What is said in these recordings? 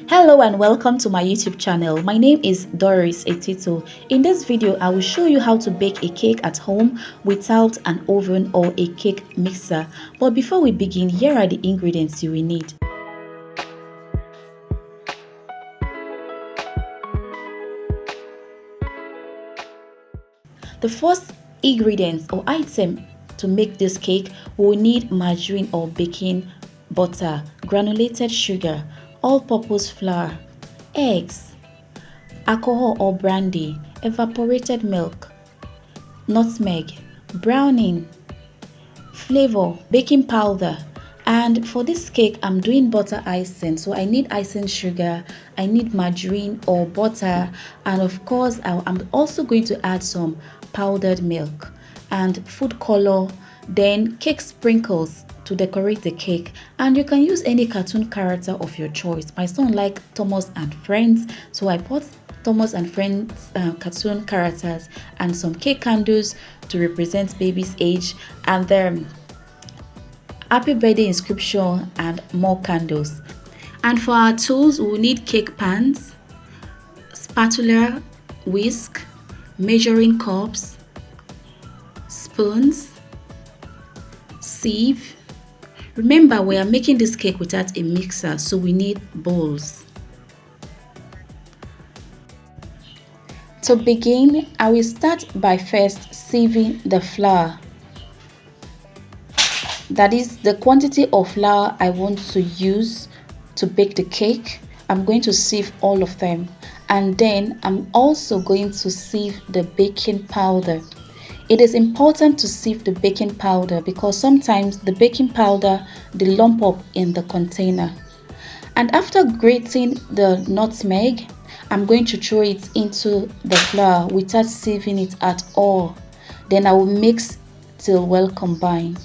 Hello and welcome to my YouTube channel. My name is Doris Etito. In this video, I will show you how to bake a cake at home without an oven or a cake mixer. But before we begin, here are the ingredients you will need. The first ingredient or item to make this cake, we will need margarine or baking butter, granulated sugar, all-purpose flour, eggs, alcohol or brandy, evaporated milk, nutmeg, browning, flavor, baking powder. And for this cake, I'm doing butter icing, so I need icing sugar, I need margarine or butter, and of course I'm also going to add some powdered milk and food color, then cake sprinkles to decorate the cake. And you can use any cartoon character of your choice. My son liked Thomas and Friends, so I bought Thomas and Friends cartoon characters and some cake candles to represent baby's age, and then happy birthday inscription and more candles. And for our tools, we will need cake pans, spatula, whisk, measuring cups, spoons, sieve. Remember, we are making this cake without a mixer, so we need bowls. To begin, I will start by first sieving the flour. That is the quantity of flour I want to use to bake the cake. I'm going to sieve all of them, and then I'm also going to sieve the baking powder. It is important to sieve the baking powder because sometimes the baking powder they lump up in the container. And after grating the nutmeg, I'm going to throw it into the flour without sieving it at all. Then I will mix till well combined.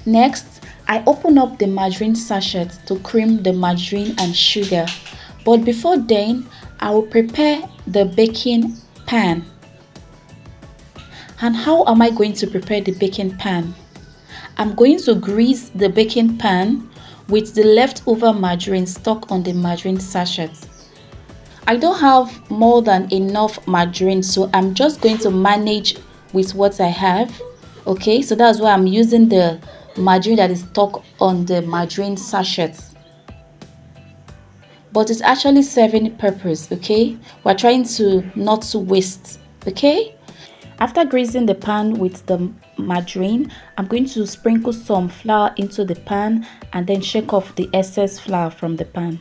Next, I open up the margarine sachet to cream the margarine and sugar. But before then, I will prepare the baking pan. And how am I going to prepare the baking pan? I'm going to grease the baking pan with the leftover margarine stuck on the margarine sachet. I don't have more than enough margarine, so I'm just going to manage with what I have. Okay, so that's why I'm using the margarine that is stuck on the margarine sachet, but it's actually serving purpose. Okay, we're trying to not to waste. Okay, after greasing the pan with the margarine, I'm going to sprinkle some flour into the pan and then shake off the excess flour from the pan.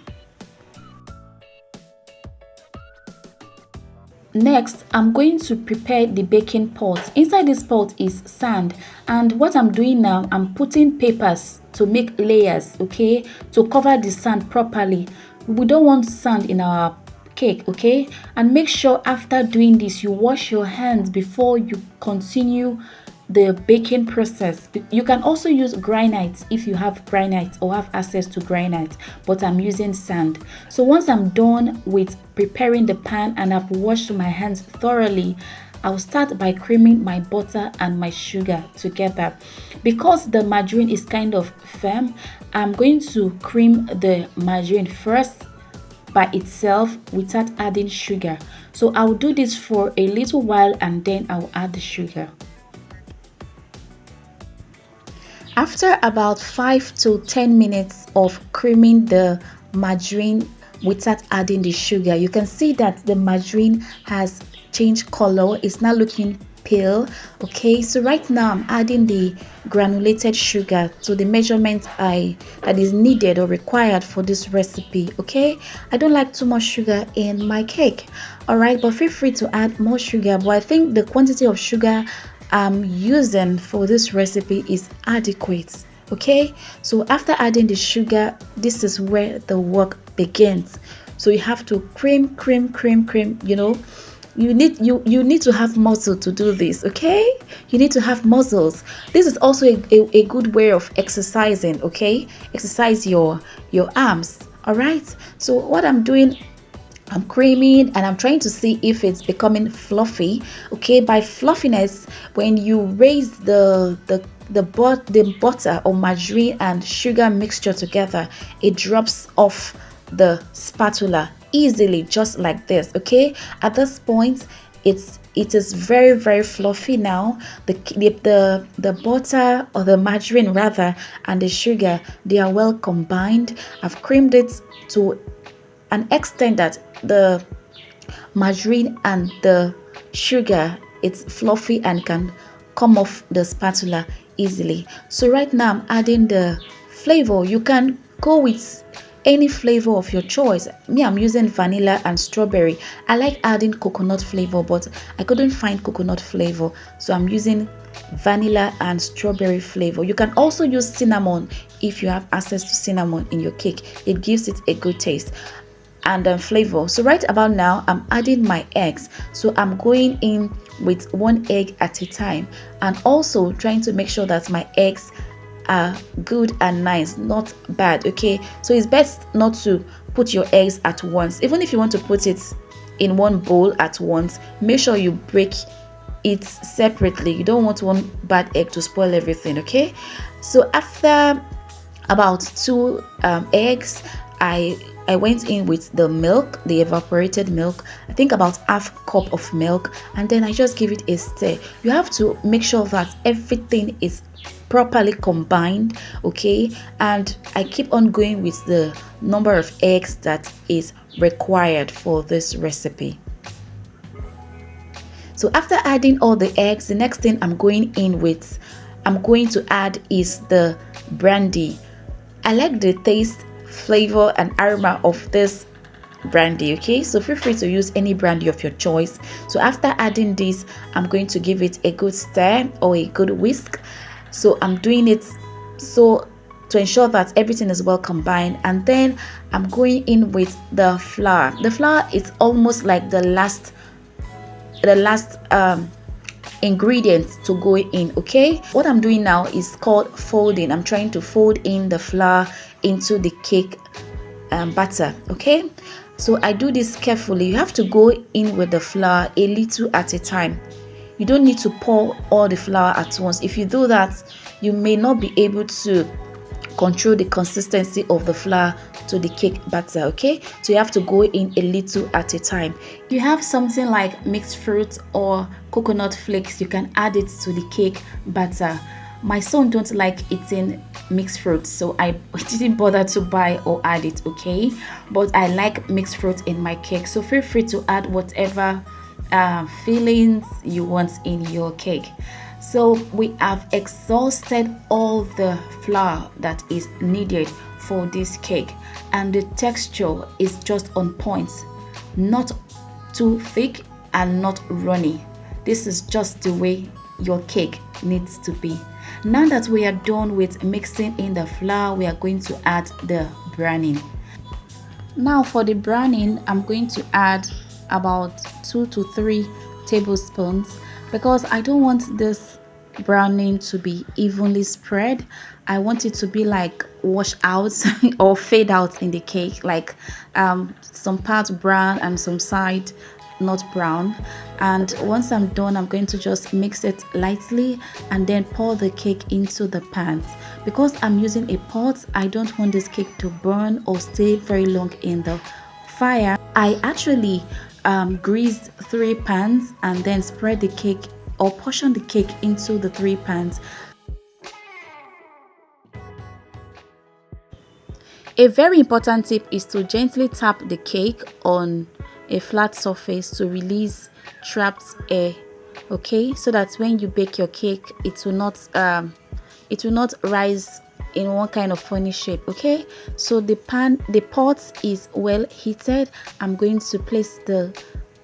Next, I'm going to prepare the baking pot. Inside this pot is sand, and what I'm doing now, I'm putting papers to make layers, okay, to cover the sand properly. We don't want sand in our cake, okay? And make sure after doing this, you wash your hands before you continue the baking process. You can also use granite if you have granite or have access to granite, but I'm using sand. So once I'm done with preparing the pan and I've washed my hands thoroughly, I'll start by creaming my butter and my sugar together. Because the margarine is kind of firm, I'm going to cream the margarine first by itself without adding sugar. So I'll do this for a little while and then I'll add the sugar. After about 5 to 10 minutes of creaming the margarine without adding the sugar, you can see that the margarine has changed color. It's now looking pale. Okay, so right now I'm adding the granulated sugar to the measurement that is needed or required for this recipe. Okay, I don't like too much sugar in my cake. All right, but feel free to add more sugar, but I think the quantity of sugar I'm using for this recipe is adequate. Okay, so after adding the sugar, this is where the work begins. So you have to cream. You know, you need to have muscle to do this. Okay, you need to have muscles. This is also a good way of exercising. Okay, exercise your arms. All right, so what I'm doing I'm creaming and I'm trying to see if it's becoming fluffy. Okay, by fluffiness, when you raise the butter or margarine and sugar mixture together, it drops off the spatula easily, just like this. Okay, at this point, it is very very fluffy now. The butter, or the margarine rather, and the sugar, they are well combined. I've creamed it to an extent that the margarine and the sugar, it's fluffy and can come off the spatula easily. So right now I'm adding the flavor. You can go with any flavor of your choice. Me, I'm using vanilla and strawberry. I like adding coconut flavor, but I couldn't find coconut flavor, so I'm using vanilla and strawberry flavor. You can also use cinnamon if you have access to cinnamon in your cake. It gives it a good taste and flavor. So right about now I'm adding my eggs, so I'm going in with one egg at a time, and also trying to make sure that my eggs are good and nice, not bad. Okay, so it's best not to put your eggs at once. Even if you want to put it in one bowl at once, make sure you break it separately. You don't want one bad egg to spoil everything. Okay, so after about two eggs, I went in with the milk, the evaporated milk, I think about half cup of milk, and then I just give it a stir. You have to make sure that everything is properly combined. Okay, and I keep on going with the number of eggs that is required for this recipe. So after adding all the eggs, the next thing I'm going to add is the brandy. I like the taste, flavor and aroma of this brandy. Okay, so feel free to use any brandy of your choice. So after adding this, I'm going to give it a good stir or a good whisk. So I'm doing it so to ensure that everything is well combined, and then I'm going in with the flour. The flour is almost like the last ingredients to go in. Okay, what I'm doing now is called folding. I'm trying to fold in the flour into the cake batter. Okay, so I do this carefully. You have to go in with the flour a little at a time. You don't need to pour all the flour at once. If you do that, you may not be able to control the consistency of the flour to the cake batter. Okay, so you have to go in a little at a time. You have something like mixed fruit or coconut flakes, you can add it to the cake batter. My son don't like eating mixed fruit, so I didn't bother to buy or add it. Okay, but I like mixed fruit in my cake, so feel free to add whatever fillings you want in your cake. So we have exhausted all the flour that is needed for this cake, and the texture is just on point, not too thick and not runny. This is just the way your cake needs to be. Now that we are done with mixing in the flour, we are going to add the browning. Now for the browning, I'm going to add about 2 to 3 tablespoons, because I don't want this browning to be evenly spread. I want it to be like wash out or fade out in the cake, like some parts brown and some side not brown. And once I'm done, I'm going to just mix it lightly and then pour the cake into the pan. Because I'm using a pot, I don't want this cake to burn or stay very long in the fire. I actually greased 3 pans and then spread the cake or portion the cake into the 3 pans. A very important tip is to gently tap the cake on a flat surface to release trapped air. Okay, so that when you bake your cake, it will not rise in one kind of funny shape. Okay, so the pot is well heated. I'm going to place the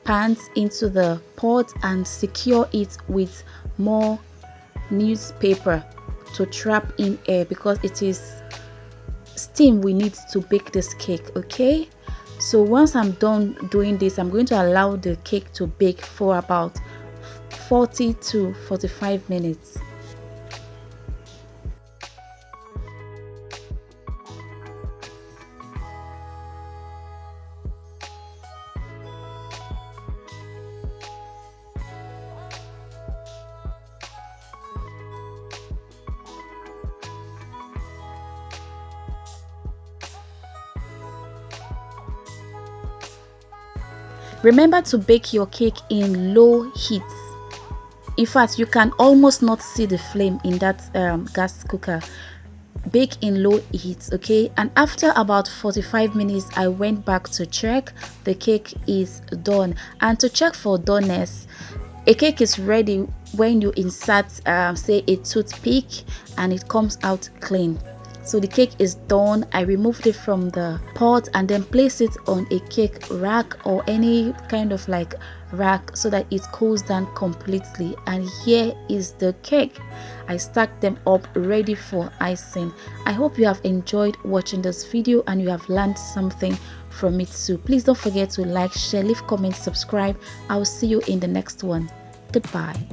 pans into the pot and secure it with more newspaper to trap in air, because it is steam we need to bake this cake. Okay, so once I'm done doing this, I'm going to allow the cake to bake for about 40 to 45 minutes. Remember to bake your cake in low heat. In fact, you can almost not see the flame in that gas cooker. Bake in low heat, okay? And after about 45 minutes, I went back to check the cake is done. And to check for doneness, a cake is ready when you insert say a toothpick and it comes out clean. So the cake is done. I removed it from the pot and then place it on a cake rack or any kind of like rack so that it cools down completely. And here is the cake. I stacked them up ready for icing. I hope you have enjoyed watching this video and you have learned something from it too. Please don't forget to like, share, leave comments, subscribe. I will see you in the next one. Goodbye.